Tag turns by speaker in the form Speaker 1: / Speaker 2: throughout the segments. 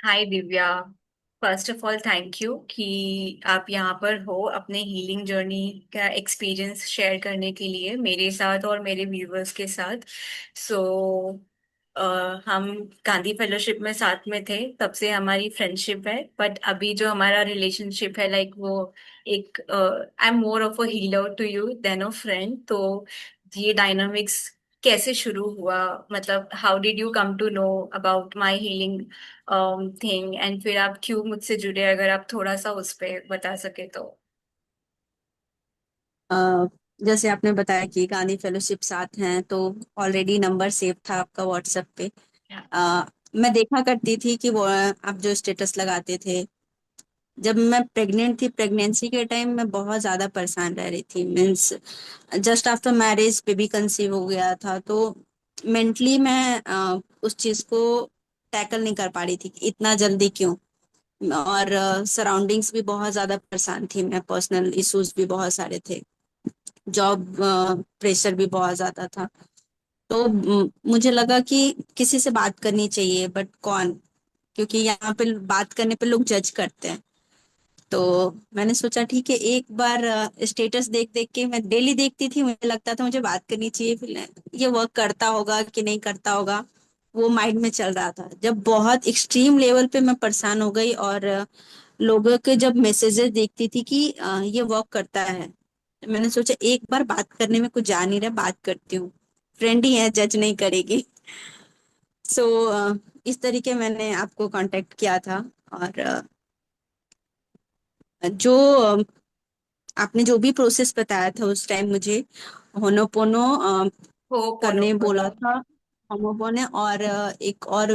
Speaker 1: Hi Divya. First of all thank you कि आप यहाँ पर हो अपने हीलिंग जर्नी का एक्सपीरियंस शेयर करने के लिए मेरे साथ और मेरे व्यूअर्स के साथ। सो हम गांधी फेलोशिप में साथ में थे, तब से हमारी फ्रेंडशिप है। बट अभी जो हमारा रिलेशनशिप है, लाइक वो एक I am more of a healer to you than a friend. तो ये डायनामिक्स कैसे शुरू हुआ, मतलब how did you come to know about my healing thing, and फिर आप क्यों मुझसे जुड़े, अगर आप थोड़ा सा उस पे बता सके तो।
Speaker 2: अ, जैसे आपने बताया कि गांधी फेलोशिप साथ हैं, तो ऑलरेडी नंबर सेव था आपका व्हाट्सएप पे। मैं देखा करती थी कि वो आप जो स्टेटस लगाते थे। जब मैं प्रेग्नेंट थी, प्रेगनेंसी के टाइम मैं बहुत ज्यादा परेशान रह रही थी। Means just after marriage baby conceive हो गया था, तो मेंटली मैं उस चीज को टैकल नहीं कर पा रही थी कि इतना जल्दी क्यों। और सराउंडिंग्स भी बहुत ज्यादा परेशान थी मैं, पर्सनल इश्यूज भी बहुत सारे थे, जॉब प्रेशर भी बहुत ज्यादा था। तो मुझे लगा कि किसी से बात करनी चाहिए, बट कौन? क्योंकि यहाँ पे बात करने पे लोग जज करते हैं। तो मैंने सोचा ठीक है, एक बार स्टेटस देख देख के मैं डेली देखती थी, मुझे लगता था मुझे बात करनी चाहिए। फिर ये वर्क करता होगा कि नहीं करता होगा, वो माइंड में चल रहा था। जब बहुत एक्सट्रीम लेवल पे मैं परेशान हो गई और लोगों के जब मैसेजेस देखती थी कि ये वर्क करता है, तो मैंने सोचा एक बार बात करने में कुछ जा नहीं रहा, बात करती हूँ। फ्रेंड ही है, जज नहीं करेगी। सो इस तरीके मैंने आपको कांटेक्ट किया था। और जो आपने जो भी प्रोसेस बताया था उस टाइम मुझे, होनोपोनो
Speaker 1: हो पोनो
Speaker 2: करने
Speaker 1: पोनो।
Speaker 2: बोला था। होनोपोनो और एक और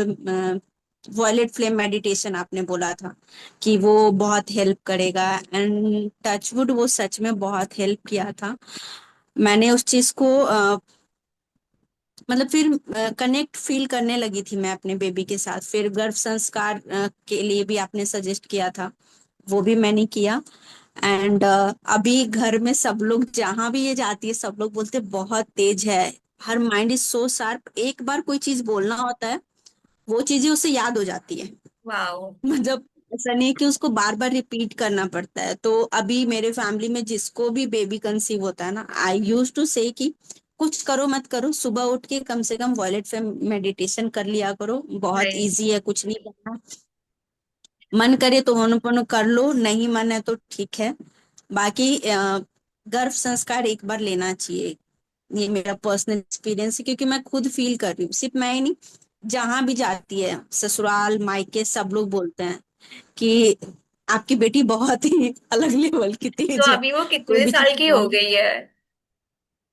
Speaker 2: वॉयलेट फ्लेम मेडिटेशन आपने बोला था कि वो बहुत हेल्प करेगा। एंड टचवुड वो सच में बहुत हेल्प किया था। मैंने उस चीज को मतलब फिर कनेक्ट फील करने लगी थी मैं अपने बेबी के साथ। फिर गर्भ संस्कार के लिए भी आपने सजेस्ट किया था, वो भी मैंने किया। एंड अभी घर में सब लोग, जहां भी ये जाती है, सब लोग बोलते बहुत तेज है, her mind is so sharp. एक बार कोई चीज बोलना होता है, वो चीजें उसे याद हो जाती है।
Speaker 1: वाओ।
Speaker 2: मतलब ऐसा नहीं कि उसको बार बार रिपीट करना पड़ता है। तो अभी मेरे फैमिली में जिसको भी बेबी कंसीव होता है ना, आई यूज टू से कि कुछ करो मत करो, सुबह उठ के कम से कम वॉलेट पे मेडिटेशन कर लिया करो। बहुत
Speaker 1: राइट।
Speaker 2: इजी है, कुछ नहीं करना। मन करे तो होनोपोनो कर लो, नहीं मन है तो ठीक है। बाकी गर्भ संस्कार एक बार लेना चाहिए। ये मेरा पर्सनल एक्सपीरियंस है, क्योंकि मैं खुद फील कर रही हूँ। सिर्फ मैं ही नहीं, जहां भी जाती है, ससुराल मायके, सब लोग बोलते हैं कि आपकी बेटी बहुत ही अलग लेवल की
Speaker 1: तो
Speaker 2: तेज है।
Speaker 1: अभी वो
Speaker 2: कोई
Speaker 1: कितने
Speaker 2: भी
Speaker 1: साल
Speaker 2: चीज
Speaker 1: की हो
Speaker 2: बोल।
Speaker 1: गई है?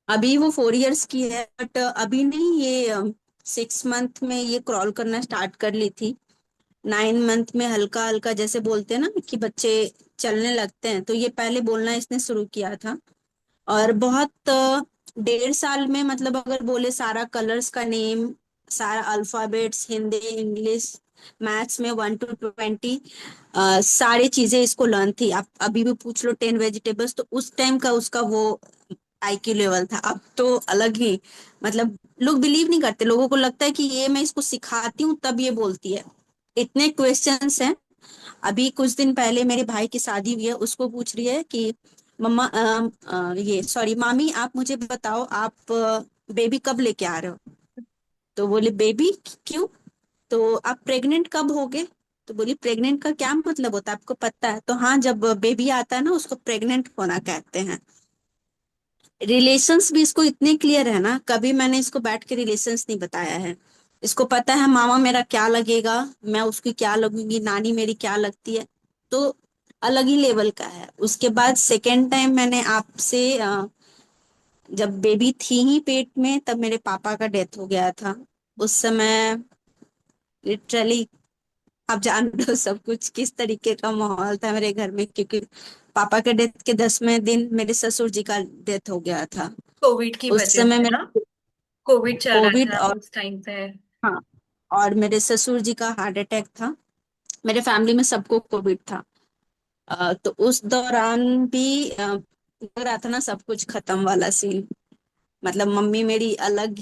Speaker 2: अभी वो 4 इयर्स की है, बट अभी नहीं, ये 6 मंथ में ये क्रॉल करना स्टार्ट कर ली थी। 9 मंथ में हल्का हल्का, जैसे बोलते हैं ना कि बच्चे चलने लगते हैं, तो ये पहले बोलना इसने शुरू किया था। और बहुत 1.5 साल में, मतलब अगर बोले सारा कलर्स का नेम, सारा अल्फाबेट्स, हिंदी इंग्लिश मैथ्स में 1 to 20 सारी चीजें इसको लर्न थी। आप अभी भी पूछ लो 10 वेजिटेबल्स, तो उस टाइम का उसका वो आईक्यू लेवल था। अब तो अलग ही, मतलब लोग बिलीव नहीं करते, लोगों को लगता है कि ये मैं इसको सिखाती हूँ तब ये बोलती है। इतने क्वेश्चंस हैं। अभी कुछ दिन पहले मेरे भाई की शादी हुई है, उसको पूछ रही है कि मम्मा ये सॉरी मामी, आप मुझे बताओ, आप बेबी कब लेके आ रहे हो? तो बोले बेबी क्यों? तो आप प्रेग्नेंट कब होगे? तो बोली प्रेग्नेंट का क्या मतलब होता है, आपको पता है? तो हाँ, जब बेबी आता है ना, उसको प्रेग्नेंट होना कहते हैं। रिलेशंस भी इसको इतने क्लियर है ना, कभी मैंने इसको बैठ के रिलेशंस नहीं बताया है। इसको पता है मामा मेरा क्या लगेगा, मैं उसकी क्या लगूंगी, नानी मेरी क्या लगती है। तो अलग ही लेवल का है। उसके बाद सेकेंड टाइम मैंने आपसे जब बेबी थी ही पेट में, तब मेरे पापा का डेथ हो गया था। उस समय लिटरली आप जान रहे हो सब कुछ, किस तरीके का माहौल था मेरे घर में, क्योंकि पापा के डेथ के 10वें दिन मेरे ससुर जी का डेथ हो गया था।
Speaker 1: कोविड की
Speaker 2: उस
Speaker 1: वजह
Speaker 2: समय
Speaker 1: से ना?
Speaker 2: मेरे
Speaker 1: कोविड चल रहा
Speaker 2: कोविड
Speaker 1: था
Speaker 2: और,
Speaker 1: उस टाइम पे।
Speaker 2: हाँ, और मेरे ससुर जी का हार्ट अटैक था। मेरे फैमिली में सबको कोविड था। तो उस दौरान भी लग रहा था ना सब कुछ खत्म वाला सीन। मतलब मम्मी मेरी अलग,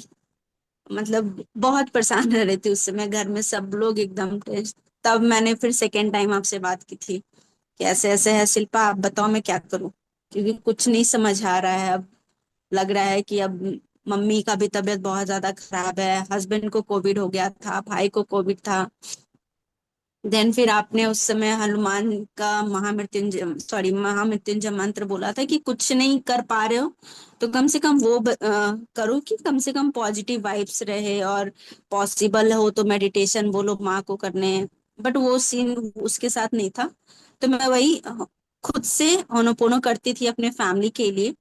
Speaker 2: मतलब बहुत परेशान रह रही थी उस समय। घर में सब लोग एकदम टेंस। तब मैंने फिर सेकेंड टाइम आपसे बात की थी कि ऐसे ऐसे है शिल्पा, आप बताओ मैं क्या करूं, क्योंकि कुछ नहीं समझ आ रहा है अब। लग रहा है कि अब मम्मी का भी तबीयत बहुत ज्यादा खराब है, हस्बैंड को कोविड हो गया था, भाई को कोविड था। देन फिर आपने उस समय हनुमान का महामृत्युंजय, सॉरी, महामृत्युंजय मंत्र बोला था कि कुछ नहीं कर पा रहे हो तो कम से कम वो करो कि कम से कम पॉजिटिव वाइब्स रहे, और पॉसिबल हो तो मेडिटेशन बोलो माँ को करने। बट वो सीन उसके साथ नहीं था, तो मैं वही खुद से होनोपोनो करती थी अपने फैमिली के लिए।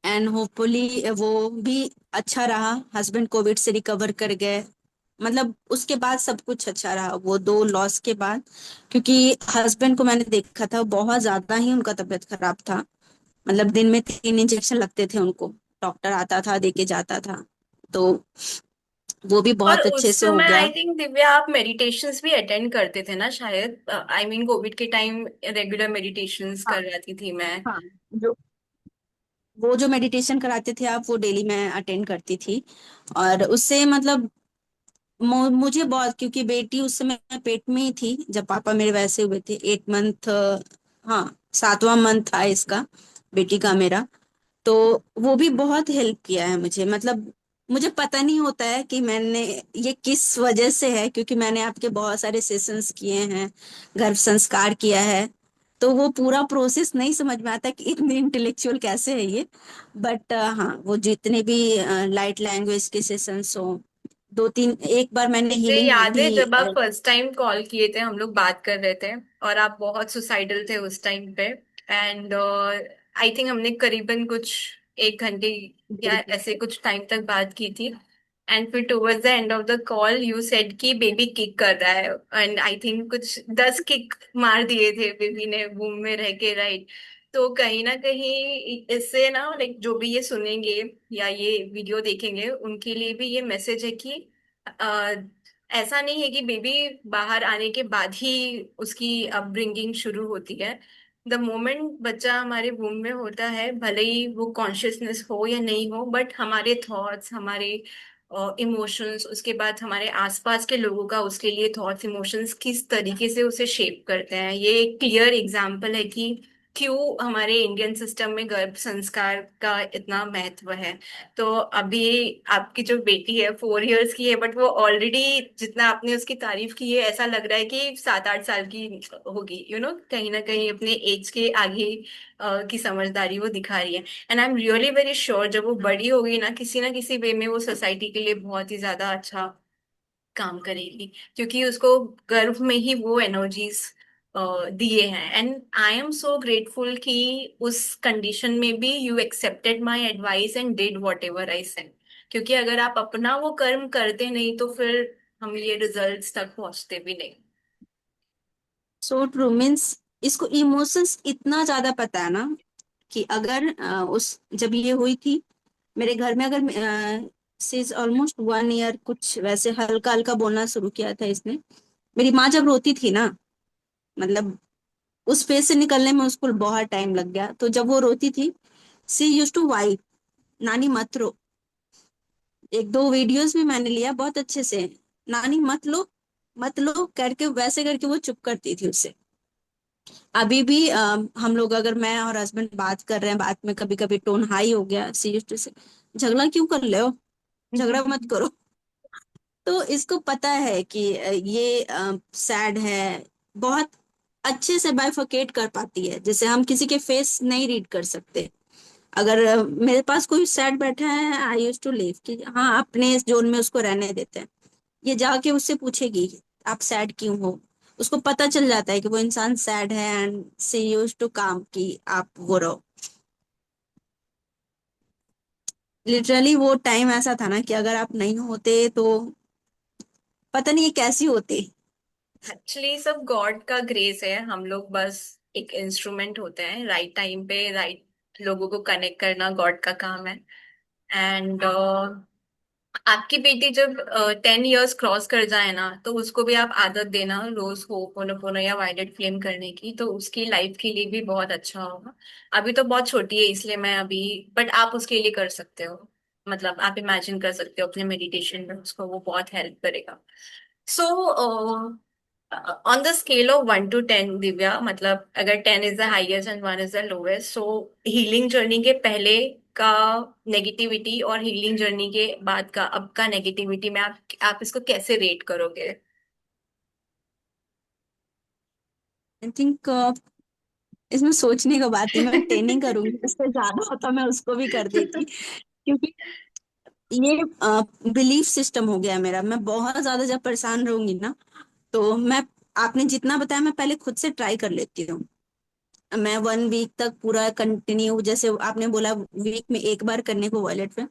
Speaker 2: एंड होपफुली वो भी अच्छा रहा, हस्बैंड कोविड से रिकवर कर गए। मतलब उसके बाद सब कुछ अच्छा रहा वो दो लॉस के बाद, क्योंकि हस्बैंड को मैंने देखा था बहुत ज्यादा ही उनका तबीयत खराब था। मतलब दिन में 3 इंजेक्शन लगते थे उनको, डॉक्टर आता था देके जाता था। तो वो भी
Speaker 1: और
Speaker 2: बहुत अच्छे
Speaker 1: उस
Speaker 2: से हो
Speaker 1: समय
Speaker 2: गया।
Speaker 1: आई थिंक दिव्या आप मेडिटेशंस भी अटेंड करते थे ना शायद, आई मीन कोविड के टाइम रेगुलर मेडिटेशंस
Speaker 2: हाँ।
Speaker 1: कर रही थी मैं।
Speaker 2: हाँ, जो वो जो मेडिटेशन कराते थे आप, वो डेली मैं अटेंड करती थी। और उससे मतलब मुझे बहुत, क्योंकि बेटी उस समय पेट में ही थी जब पापा मेरे वैसे हुए थे, 8 मंथ, हाँ 7वां मंथ था इसका, बेटी का मेरा। तो वो भी बहुत हेल्प किया है मुझे। मतलब मुझे पता नहीं होता है कि मैंने ये किस वजह से है, क्योंकि मैंने आपके बहुत सारे सेशंस किए हैं, गर्भ संस्कार किया है, तो वो पूरा प्रोसेस नहीं समझ में आता कि इतने इंटेलेक्चुअल कैसे है ये। बट हाँ, वो जितने भी लाइट लैंग्वेज के सेशंस हो, 2 3, एक बार मैंने
Speaker 1: मुझे
Speaker 2: हीलिंग
Speaker 1: याद
Speaker 2: भी
Speaker 1: है जब आप फर्स्ट टाइम कॉल किए थे, हम लोग बात कर रहे थे और आप बहुत सुसाइडल थे उस टाइम पे। एंड आई थिंक हमने करीबन कुछ 1 घंटे या ऐसे कुछ टाइम तक बात की थी। एंड फिर towards the end of the call you said कि बेबी किक कर रहा है, एंड आई थिंक कुछ 10 किक मार दिए थे बेबी ने वूम में रह के, राइट? तो कहीं ना कहीं इससे ना, लाइक जो भी ये सुनेंगे या ये वीडियो देखेंगे उनके लिए भी ये मैसेज है कि ऐसा नहीं है कि बेबी बाहर आने के बाद ही उसकी अपब्रिंगिंग शुरू होती है। द मोमेंट बच्चा हमारे वूम में होता है, भले ही वो कॉन्शियसनेस हो या नहीं हो, बट हमारे थॉट्स, हमारे इमोशंस, उसके बाद हमारे आसपास के लोगों का उसके लिए थॉट्स इमोशंस किस तरीके से उसे शेप करते हैं, ये एक क्लियर एग्जाम्पल है कि क्यों हमारे इंडियन सिस्टम में गर्भ संस्कार का इतना महत्व है। तो अभी आपकी जो बेटी है 4 इयर्स की है, बट वो ऑलरेडी, जितना आपने उसकी तारीफ की है, ऐसा लग रहा है कि 7 8 साल की होगी, कहीं ना कहीं अपने एज के आगे की समझदारी वो दिखा रही है। And I am really very sure जब वो बड़ी होगी ना किसी वे में वो सोसाइटी के लिए बहुत ही ज्यादा अच्छा काम करेगी, क्योंकि उसको गर्भ में ही वो एनर्जीज दिए हैं। And I am so grateful कि उस कंडीशन में भी you accepted my advice and did what ever I said, क्योंकि अगर आप अपना वो कर्म करते नहीं तो फिर हम ये रिजल्ट्स तक पहुंचते भी नहीं।
Speaker 2: सो ट्रू मीन्स, इसको इमोशंस इतना ज्यादा पता है ना, कि अगर उस जब ये हुई थी मेरे घर में, अगर सिज ऑलमोस्ट 1 ईयर, कुछ वैसे हल्का हल्का बोलना शुरू किया था इसने। मेरी माँ जब रोती थी ना, मतलब उस फेज से निकलने में उसको बहुत टाइम लग गया, तो जब वो रोती थी, सी यूज टू वाइप, नानी मत रो। 1 2 वीडियोस भी मैंने लिया बहुत अच्छे से, नानी मत लो, मत लो करके, वैसे करके वो चुप करती थी उसे। अभी भी हम लोग, अगर मैं और हस्बैंड बात कर रहे हैं, बात में कभी कभी टोन हाई हो गया, सी यूज्ड टू से, झगड़ा क्यों कर रहे हो, झगड़ा मत करो। तो इसको पता है कि ये सैड है, बहुत अच्छे से बाइफरकेट कर पाती है, जैसे हम किसी के फेस नहीं रीड कर सकते। अगर मेरे पास कोई सैड बैठा है, आई यूज टू लीव, कि हाँ अपने इस जोन में उसको रहने देते हैं। ये जाके उससे पूछेगी आप सैड क्यों हो, उसको पता चल जाता है कि वो इंसान सैड है, एंड सी यूज टू काम कि आप वो रहो। लिटरली वो टाइम ऐसा था ना कि अगर आप नहीं होते तो पता नहीं ये कैसी होती।
Speaker 1: एक्चुअली सब गॉड का ग्रेस है, हम लोग बस एक इंस्ट्रूमेंट होते हैं, राइट टाइम पे राइट लोगों को कनेक्ट करना गॉड का काम है। एंड आपकी बेटी जब 10 इयर्स क्रॉस कर जाए ना, तो उसको भी आप आदत देना रोज होपोनोपोनो या वायलेट फ्लेम करने की, तो उसकी लाइफ के लिए भी बहुत अच्छा होगा। अभी तो बहुत छोटी है इसलिए मैं अभी, बट आप उसके लिए कर सकते हो, मतलब आप इमेजिन कर सकते हो अपने मेडिटेशन में उसको, वो बहुत हेल्प करेगा। So on the scale of 1 to 10, Divya, मतलब अगर 10 is the highest and 1 is the lowest, so healing journey के पहले का नेगेटिविटी और हीलिंग जर्नी के बाद का अब का नेगेटिविटी में आप इसको कैसे रेट करोगे?
Speaker 2: आई थिंक इसमें सोचने का बात नहीं, मैं ट्रेनिंग करूंगी, उससे ज्यादा होता मैं उसको भी कर देती। क्योंकि ये बिलीफ सिस्टम हो गया है मेरा। मैं बहुत ज्यादा जब परेशान रहूंगी ना, तो मैं, आपने जितना बताया मैं पहले खुद से ट्राई कर लेती हूँ। मैं 1 वीक तक पूरा कंटिन्यू, जैसे आपने बोला वीक में एक बार करने को वॉलेट पे,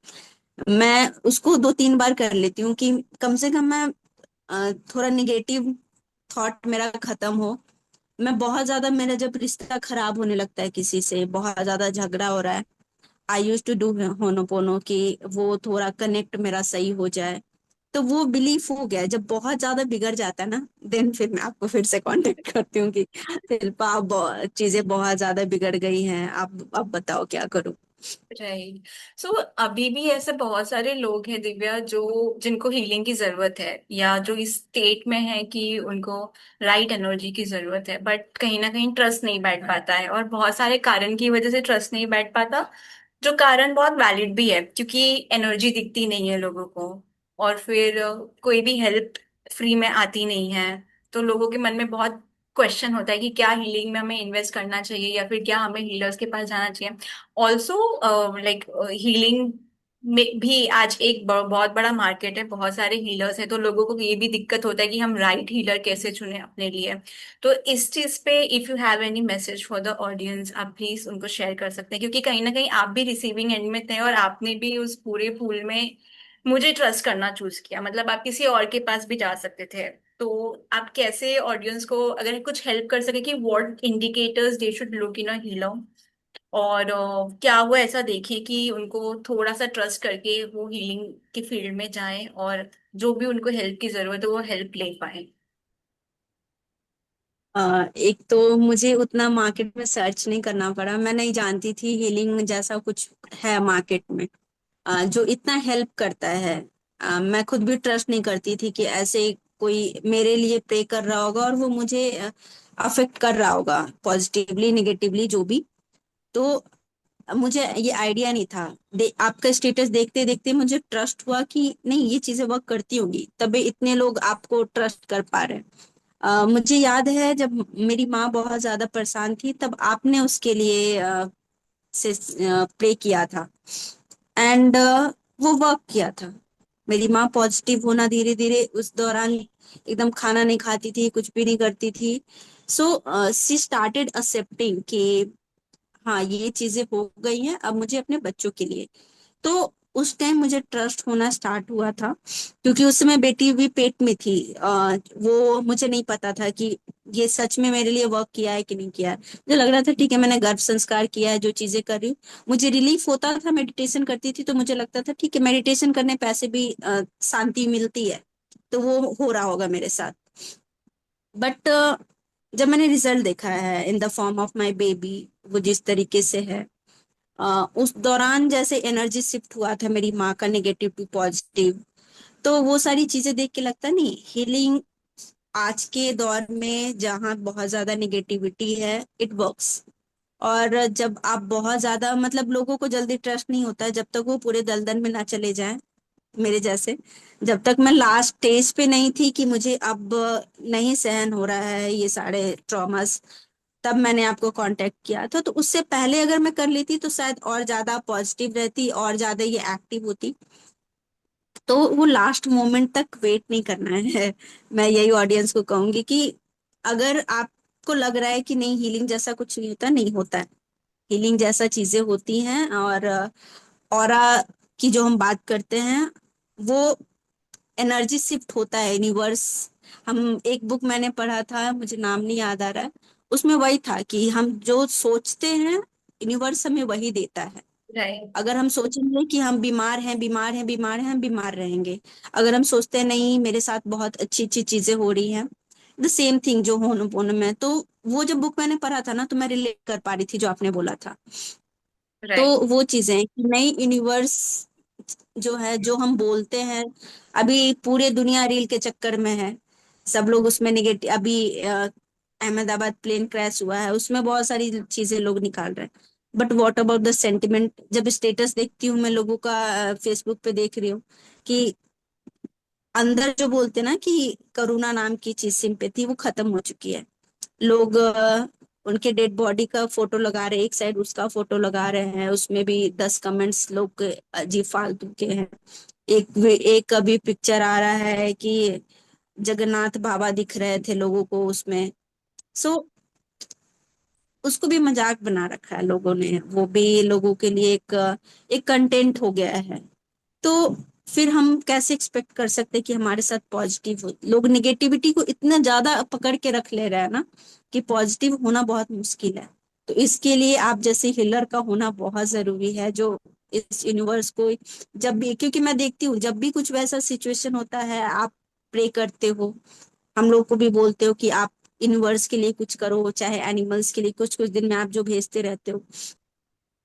Speaker 2: मैं उसको 2-3 बार कर लेती हूँ कि कम से कम मैं थोड़ा निगेटिव थॉट मेरा खत्म हो। मैं बहुत ज्यादा, मेरा जब रिश्ता खराब होने लगता है किसी से, बहुत ज्यादा झगड़ा हो रहा है, आई यूज टू डू होनोपोनो कि वो थोड़ा कनेक्ट मेरा सही हो जाए। तो वो बिलीफ हो गया है। जब बहुत ज्यादा बिगड़ जाता है ना, देन फिर मैं आपको फिर से कांटेक्ट करती हूँ कि शिल्पा आप चीजें बहुत ज्यादा बिगड़ गई हैं, आप बताओ क्या करूँ।
Speaker 1: राइट। सो अभी भी ऐसे बहुत सारे लोग हैं, दिव्या, जो जिनको हीलिंग की जरूरत है या जो इस स्टेट में है कि उनको राइट एनर्जी की जरूरत है, बट कहीं ना कहीं ट्रस्ट नहीं बैठ पाता है, और बहुत सारे कारण की वजह से ट्रस्ट नहीं बैठ पाता, जो कारण बहुत वैलिड भी है, क्योंकि एनर्जी दिखती नहीं है लोगों को, और फिर कोई भी हेल्प फ्री में आती नहीं है। तो लोगों के मन में बहुत क्वेश्चन होता है कि क्या हीलिंग में हमें इन्वेस्ट करना चाहिए, या फिर क्या हमें हीलर्स के पास जाना चाहिए। ऑल्सो लाइक हीलिंग में भी आज एक बहुत बड़ा मार्केट है, बहुत सारे हीलर्स हैं, तो लोगों को ये भी दिक्कत होता है कि हम राइट हीलर कैसे चुने अपने लिए। तो इस चीज पे if you have any message for the audience, आप प्लीज उनको शेयर कर सकते हैं, क्योंकि कहीं ना कहीं आप भी रिसीविंग एंड में थे, और आपने भी उस पूरे पूल में मुझे ट्रस्ट करना चूज किया, मतलब आप किसी और के पास भी जा सकते थे। तो आप कैसे ऑडियंस को अगर कुछ हेल्प कर सके कि what indicators they should look in a healer, और क्या वो ऐसा देखे कि उनको थोड़ा सा ट्रस्ट करके वो हीलिंग की फील्ड में जाएं, और जो भी उनको हेल्प की जरूरत है वो हेल्प ले पाए।
Speaker 2: एक तो मुझे उतना मार्केट में सर्च नहीं करना पड़ा, मैं नहीं जानती थी हीलिंग जैसा कुछ है मार्केट में जो इतना हेल्प करता है। मैं खुद भी ट्रस्ट नहीं करती थी कि ऐसे कोई मेरे लिए प्रे कर रहा होगा और वो मुझे अफेक्ट कर रहा होगा, पॉजिटिवली निगेटिवली जो भी। तो मुझे ये आइडिया नहीं था। आपका स्टेटस देखते देखते मुझे ट्रस्ट हुआ कि नहीं, ये चीजें वर्क करती होंगी, तभी इतने लोग आपको ट्रस्ट कर पा रहे हैं। मुझे याद है जब मेरी माँ बहुत ज्यादा परेशान थी, तब आपने उसके लिए से प्रे किया था, एंड वो वर्क किया था। मेरी माँ पॉजिटिव होना धीरे धीरे उस दौरान, एकदम खाना नहीं खाती थी, कुछ भी नहीं करती थी। सो शी स्टार्टेड एक्सेप्टिंग कि हाँ ये चीजें हो गई हैं, अब मुझे अपने बच्चों के लिए। तो उस टाइम मुझे ट्रस्ट होना स्टार्ट हुआ था, क्योंकि उस समय बेटी भी पेट में थी। वो मुझे नहीं पता था कि ये सच में मेरे लिए वर्क किया है कि नहीं किया है। मुझे लग रहा था ठीक है, मैंने गर्भ संस्कार किया है, जो चीजें कर रही हूँ। मुझे रिलीफ होता था, मेडिटेशन करती थी तो मुझे लगता था ठीक है, मेडिटेशन करने पैसे भी शांति मिलती है, तो वो हो रहा होगा मेरे साथ। बट जब मैंने रिजल्ट देखा है in the form of my baby, वो जिस तरीके से है, उस दौरान जैसे एनर्जी शिफ्ट हुआ था मेरी माँ का, नेगेटिव टू पॉजिटिव, तो वो सारी चीजें देख के लगता नहीं, हीलिंग आज के दौर में जहाँ बहुत ज्यादा निगेटिविटी है, इट वर्क्स। और जब आप बहुत ज्यादा, मतलब लोगों को जल्दी ट्रस्ट नहीं होता है जब तक वो पूरे दलदल में ना चले जाएं, मेरे जैसे। जब तक मैं लास्ट स्टेज पे नहीं थी कि मुझे अब नहीं सहन हो रहा है ये सारे ट्रॉमास, तब मैंने आपको कांटेक्ट किया था। तो उससे पहले अगर मैं कर लेती तो शायद और ज्यादा पॉजिटिव रहती, और ज्यादा ये एक्टिव होती। तो वो लास्ट मोमेंट तक वेट नहीं करना है। मैं यही ऑडियंस को कहूंगी कि अगर आपको लग रहा है कि नहीं हीलिंग जैसा कुछ नहीं होता, नहीं होता है। हीलिंग जैसा चीजें होती हैं। और ऑरा की जो हम बात करते हैं, वो एनर्जी शिफ्ट होता है यूनिवर्स। हम, एक बुक मैंने पढ़ा था, मुझे नाम नहीं याद आ रहा है, उसमें वही था कि हम जो सोचते हैं यूनिवर्स हमें वही देता है।
Speaker 1: राइट।
Speaker 2: अगर हम सोचेंगे कि हम बीमार हैं, बीमार हैं, बीमार हैं, हम बीमार रहेंगे। अगर हम सोचते हैं नहीं मेरे साथ बहुत अच्छी अच्छी चीजें हो रही हैं, द सेम थिंग जो होनोपोनो में। तो वो जब बुक मैंने पढ़ा था ना, तो मैं रिलेट कर पा रही थी जो आपने बोला था। तो
Speaker 1: राइट।
Speaker 2: वो चीजें हैं कि नई यूनिवर्स जो है, जो हम बोलते हैं, अभी पूरे दुनिया रील के चक्कर में है। सब लोग उसमें निगेटिव, अभी अहमदाबाद प्लेन क्रैश हुआ है उसमें बहुत सारी चीजें लोग निकाल रहे हैं, but what about the sentiment? जब स्टेटस देखती हूँ मैं लोगों का, फेसबुक पे देख रही हूँ कि अंदर जो बोलते ना कि करुणा नाम की चीज, सिंपैथी, वो खत्म हो चुकी है। लोग उनके डेड बॉडी का फोटो लगा रहे हैं, एक साइड उसका फोटो लगा रहे हैं, उसमें भी 10 कमेंट्स लोग के अजीब फालतू के हैं। एक अभी पिक्चर आ रहा है कि जगन्नाथ बाबा दिख रहे थे लोगों को उसमें। सो उसको भी मजाक बना रखा है लोगों ने, वो भी लोगों के लिए एक एक कंटेंट हो गया है। तो फिर हम कैसे एक्सपेक्ट कर सकते हैं कि हमारे साथ पॉजिटिव हो? लोग निगेटिविटी को इतना ज्यादा पकड़ के रख ले रहे हैं ना कि पॉजिटिव होना बहुत मुश्किल है। तो इसके लिए आप जैसे हीलर का होना बहुत जरूरी है, जो इस यूनिवर्स को, जब भी, क्योंकि मैं देखती हूँ जब भी कुछ वैसा सिचुएशन होता है, आप प्रे करते हो, हम लोग को भी बोलते हो कि आप यूनिवर्स के लिए कुछ करो, चाहे एनिमल्स के लिए, कुछ कुछ दिन में आप जो भेजते रहते हो,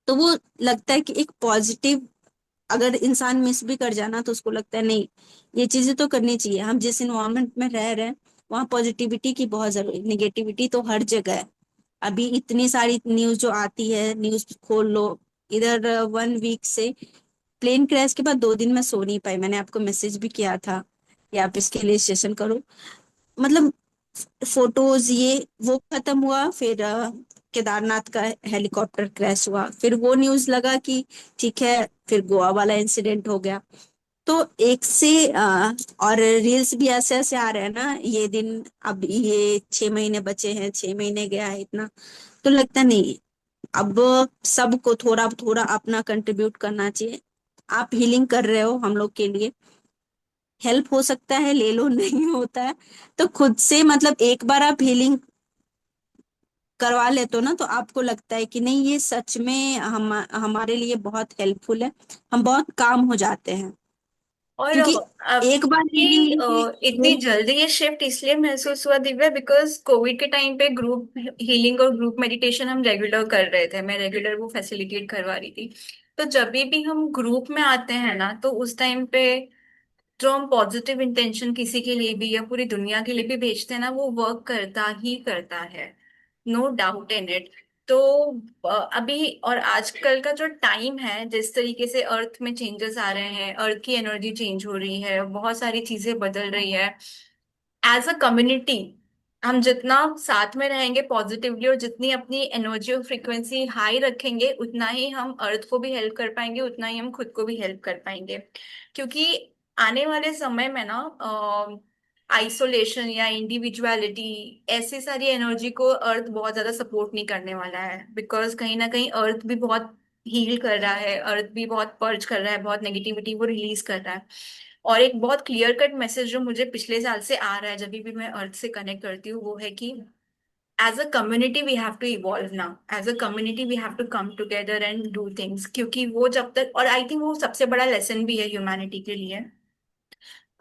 Speaker 2: तो वो लगता है कि एक पॉजिटिव, अगर इंसान मिस भी कर जाना तो उसको लगता है नहीं, ये चीजें तो करनी चाहिए। हम जिस इन्वायरमेंट में रह रहे हैं वहाँ पॉजिटिविटी की बहुत जरूरी, निगेटिविटी तो हर जगह है। अभी इतनी सारी न्यूज जो आती है, न्यूज खोल लो, इधर 1 वीक से प्लेन क्रैश के बाद 2 दिन मैं सो नहीं पाई, मैंने आपको मैसेज भी किया था कि आप इसके लिए सेशन करो। मतलब फोटोज ये वो खत्म हुआ, फिर केदारनाथ का हेलीकॉप्टर क्रैश हुआ, फिर वो न्यूज लगा कि ठीक है, फिर गोवा वाला इंसिडेंट हो गया। तो एक से और रील्स भी ऐसे ऐसे आ रहे हैं ना ये दिन, अब ये 6 महीने बचे हैं, 6 महीने गया है इतना, तो लगता नहीं, अब सबको थोड़ा थोड़ा अपना कंट्रीब्यूट करना चाहिए। आप हीलिंग कर रहे हो हम लोग के लिए, हेल्प हो सकता है ले लो, नहीं होता है तो खुद से, मतलब एक बार आप हीलिंग करवा लेते हो ना, तो आपको लगता है कि नहीं ये सच में हमारे लिए बहुत हेल्पफुल है, हम बहुत काम हो जाते हैं।
Speaker 1: और
Speaker 2: क्योंकि
Speaker 1: अब
Speaker 2: एक बार हीलिंग
Speaker 1: कि
Speaker 2: लेके
Speaker 1: इतनी जल्दी ये शिफ्ट इसलिए महसूस हुआ दिव्या, बिकॉज कोविड के टाइम पे ग्रुप हीलिंग और ग्रुप मेडिटेशन हम रेगुलर कर रहे थे, मैं रेगुलर वो फैसिलिटेट करवा रही थी। तो जब भी हम ग्रुप में आते हैं ना, तो उस टाइम पे जो हम पॉजिटिव इंटेंशन किसी के लिए भी या पूरी दुनिया के लिए भी भेजते हैं ना, वो वर्क करता ही करता है। No doubt in it. तो अभी और आजकल का जो टाइम है, जिस तरीके से अर्थ में चेंजेस आ रहे हैं, अर्थ की एनर्जी चेंज हो रही है, बहुत सारी चीजें बदल रही है। एज अ कम्युनिटी हम जितना साथ में रहेंगे पॉजिटिवली, और जितनी अपनी एनर्जी और फ्रीक्वेंसी हाई रखेंगे, उतना ही हम अर्थ को भी हेल्प कर पाएंगे, उतना ही हम खुद को भी हेल्प कर पाएंगे। क्योंकि आने वाले समय में ना आइसोलेशन या इंडिविजुअलिटी, ऐसी सारी एनर्जी को अर्थ बहुत ज्यादा सपोर्ट नहीं करने वाला है। बिकॉज कहीं ना कहीं अर्थ भी बहुत हील कर रहा है, अर्थ भी बहुत पर्ज कर रहा है, बहुत नेगेटिविटी वो रिलीज कर रहा है। और एक बहुत क्लियर कट मैसेज जो मुझे पिछले साल से आ रहा है जब भी मैं अर्थ से कनेक्ट करती हूँ, वो है कि as a community we have to evolve now. As a community we have to come together and do things, क्योंकि वो जब तक, और आई थिंक वो सबसे बड़ा लेसन भी है ह्यूमैनिटी के लिए।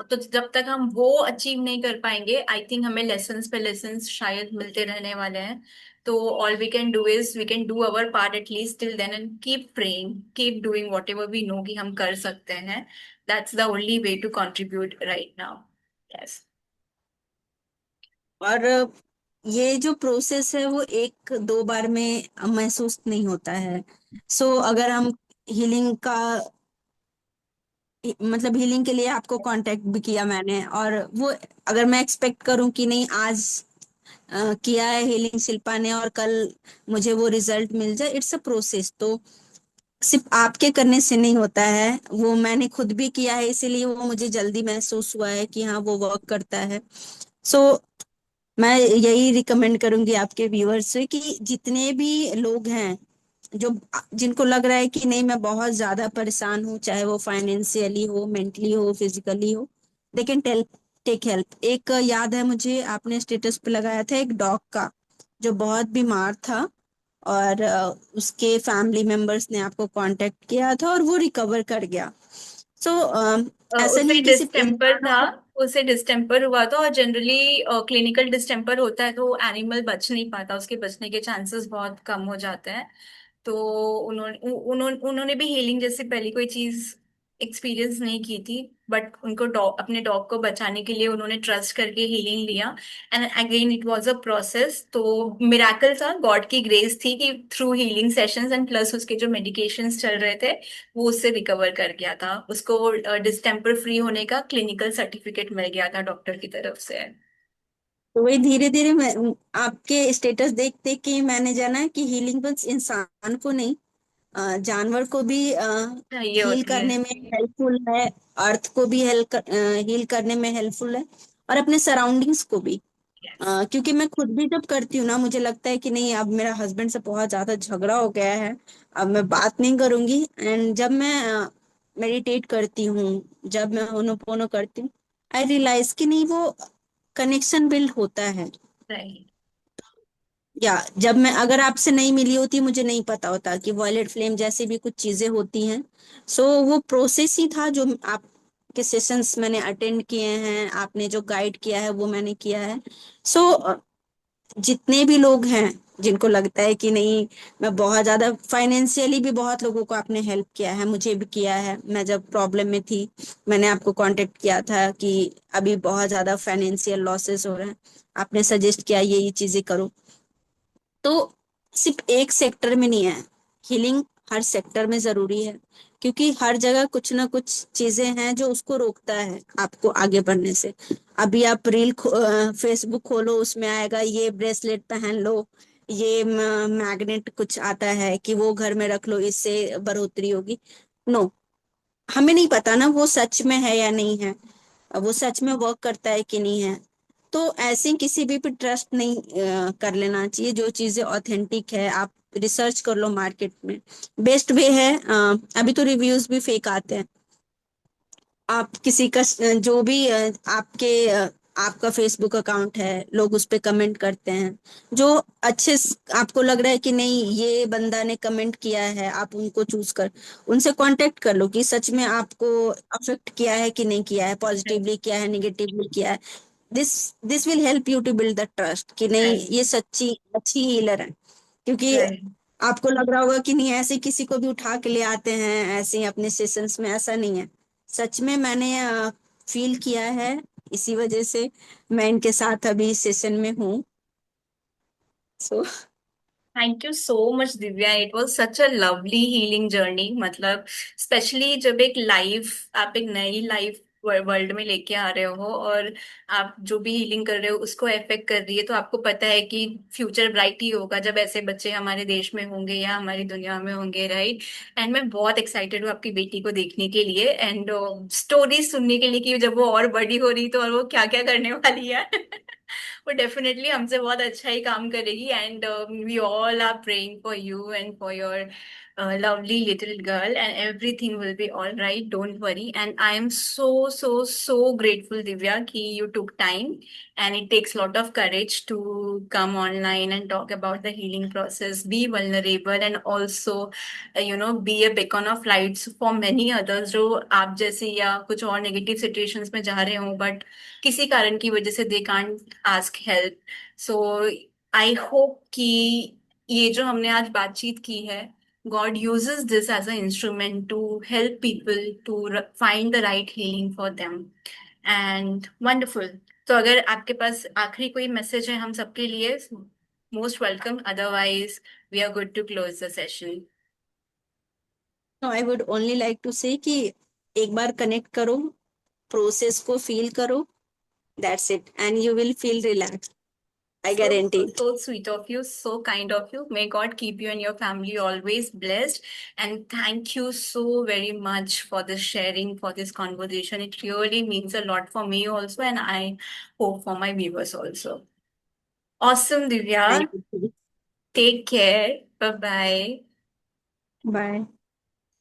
Speaker 1: तो जब तक हम वो अचीव नहीं कर पाएंगे, आई थिंक हमें लेसन्स पे लेसन्स शायद मिलते रहने वाले हैं। तो all we can do is we can do our part at least till then, and keep praying, keep doing whatever we know कि हम कर सकते हैं। That's the only way to contribute right now. Yes.
Speaker 2: और ये जो process है वो 1-2 बार में महसूस नहीं होता है। सो अगर हम हीलिंग का, मतलब हीलिंग के लिए आपको कांटेक्ट भी किया मैंने, और वो अगर मैं एक्सपेक्ट करूं कि नहीं आज किया है हीलिंग शिल्पा ने और कल मुझे वो रिजल्ट मिल जाए, इट्स अ प्रोसेस। तो सिर्फ आपके करने से नहीं होता है, वो मैंने खुद भी किया है, इसीलिए वो मुझे जल्दी महसूस हुआ है कि हाँ वो वर्क करता है। सो मैं यही रिकमेंड करूंगी आपके व्यूअर्स से कि जितने भी लोग हैं जो, जिनको लग रहा है कि नहीं मैं बहुत ज्यादा परेशान हूँ, चाहे वो फाइनेंशियली हो, मेंटली हो, फिजिकली हो, दे कैन टेक हेल्प। एक याद है मुझे, आपने स्टेटस पे लगाया था एक डॉग का जो बहुत बीमार था, और उसके फैमिली मेंबर्स ने आपको कांटेक्ट किया था और वो रिकवर कर गया। सो ऐसा नहीं
Speaker 1: उसे
Speaker 2: है कि सिर्फ
Speaker 1: डिस्टेम्पर
Speaker 2: इंसानों
Speaker 1: था।
Speaker 2: को।
Speaker 1: उसे डिस्टेम्पर हुआ था, और जनरली क्लिनिकल डिस्टेम्पर होता है तो एनिमल बच नहीं पाता, उसके बचने के चांसेस बहुत कम हो जाते हैं। तो उन्होंने उन्होंने उन्होंने भी हीलिंग जैसी पहली कोई चीज एक्सपीरियंस नहीं की थी। बट उनको डॉग, अपने डॉग को बचाने के लिए उन्होंने ट्रस्ट करके हीलिंग लिया। And again it was a process. तो मिराकल था, गॉड की ग्रेस थी कि through healing sessions and plus उसके जो मेडिकेशंस चल रहे थे वो उससे रिकवर कर गया था। उसको डिस्टेम्पर फ्री होने का क्लिनिकल सर्टिफिकेट मिल गया था डॉक्टर की तरफ से।
Speaker 2: तो वही धीरे धीरे मैं आपके स्टेटस देख देख के मैंने जाना कि हीलिंग बस इंसान को नहीं, जानवर को भी
Speaker 1: ये
Speaker 2: हील
Speaker 1: होती है।
Speaker 2: करने में हेल्पफुल है, अर्थ को भी हेल्प हील करने में हेल्पफुल है, और अपने सराउंडिंग्स को भी।
Speaker 1: यस।
Speaker 2: क्योंकि मैं खुद भी जब करती हूँ ना, मुझे लगता है कि नहीं, अब मेरा हस्बैंड से बहुत ज्यादा झगड़ा हो गया है, अब मैं बात नहीं करूंगी। एंड जब मैं मेडिटेट करती हूँ, जब मैं होनोपोनो करती हूँ, आई रियलाइज कि नहीं, वो कनेक्शन बिल्ड होता है।
Speaker 1: राइट।
Speaker 2: या जब मैं, अगर आपसे नहीं मिली होती, मुझे नहीं पता होता कि वॉयलेट फ्लेम जैसी भी कुछ चीजें होती हैं। सो वो प्रोसेस ही था जो आपके सेशंस मैंने अटेंड किए हैं, आपने जो गाइड किया है वो मैंने किया है। सो जितने भी लोग हैं जिनको लगता है कि नहीं, मैं बहुत ज्यादा फाइनेंशियली भी, बहुत लोगों को आपने हेल्प किया है, मुझे भी किया है। मैं जब प्रॉब्लम में थी, मैंने आपको कांटेक्ट किया था कि अभी बहुत ज्यादा फाइनेंशियल लॉसेस हो रहे हैं, आपने सजेस्ट किया ये चीजें करो। तो सिर्फ एक सेक्टर में नहीं है, हीलिंग हर सेक्टर में जरूरी है, क्योंकि हर जगह कुछ ना कुछ चीजें हैं जो उसको रोकता है आपको आगे बढ़ने से। अभी आप फेसबुक खोलो, उसमें आएगा ये ब्रेसलेट पहन लो, ये मैग्नेट कुछ आता है कि वो घर में रख लो, इससे बढ़ोतरी होगी। नो, हमें नहीं पता ना वो सच में है या नहीं है, वो सच में वर्क करता है कि नहीं है। तो ऐसे किसी भी ट्रस्ट नहीं कर लेना चाहिए। जो चीजें ऑथेंटिक है, आप रिसर्च कर लो मार्केट में, बेस्ट वे है। अभी तो रिव्यूज भी फेक आते हैं। आप किसी का जो भी आपका फेसबुक अकाउंट है, लोग उस पे कमेंट करते हैं, जो आपको लग रहा है कि नहीं, ये बंदा ने कमेंट किया है, आप उनको चूज कर उनसे कांटेक्ट कर लो कि सच में आपको अफेक्ट किया है कि नहीं किया है, पॉजिटिवली किया है, निगेटिवली किया है। This this will help you to build the trust कि नहीं,
Speaker 1: राइट।
Speaker 2: ये सच्ची अच्छी हीलर है। क्योंकि
Speaker 1: राइट।
Speaker 2: आपको लग रहा होगा कि नहीं, ऐसे किसी को भी उठा के ले आते हैं ऐसे ही अपने सेशंस में, ऐसा नहीं है। सच में मैंने फील किया है, इसी वजह से मैं इनके साथ अभी सेशन में हूँ। So
Speaker 1: thank you so much Divya, it was such a lovely healing journey. मतलब स्पेशली जब एक लाइफ, आप एक नई लाइफ वर्ल्ड में लेके आ रहे हो और आप जो भी हीलिंग कर रहे हो उसको अफेक्ट कर रही है, तो आपको पता है कि फ्यूचर ब्राइट ही होगा जब ऐसे बच्चे हमारे देश में होंगे या हमारी दुनिया में होंगे, राइट। एंड मैं बहुत एक्साइटेड हूँ आपकी बेटी को देखने के लिए एंड स्टोरी सुनने के लिए कि जब वो और बड़ी हो रही तो और वो क्या क्या करने वाली है। वो डेफिनेटली हमसे बहुत अच्छा ही काम करेगी and we all are praying for you and for your lovely little girl and everything will be all right, don't worry. And I am so so so grateful Divya ki you took time, and it takes a lot of courage to come online and talk about the healing process, be vulnerable, and also be a beacon of lights for many others जो आप जैसे या कुछ और negative situations में जा रहे हो बट किसी कारण की वजह से they can't ask help. So I hope कि ये जो हमने आज बातचीत की है, God uses this as an instrument to help people to find the right healing for them and wonderful। तो अगर आपके पास आखिरी कोई मैसेज है हम सबके लिए, most welcome, otherwise we are good to close the session.
Speaker 2: I would only like to say कि एक बार कनेक्ट करो, प्रोसेस को फील करो, that's it, and you will feel relax, I
Speaker 1: So,
Speaker 2: guarantee.
Speaker 1: so sweet of you, so kind of you. May God keep you and your family always blessed. And thank you so very much for this sharing, for this conversation. It really means a lot for me also, and I hope for my viewers also. Awesome, Divya.
Speaker 2: Thank you.
Speaker 1: Take care. Bye bye.
Speaker 2: Bye.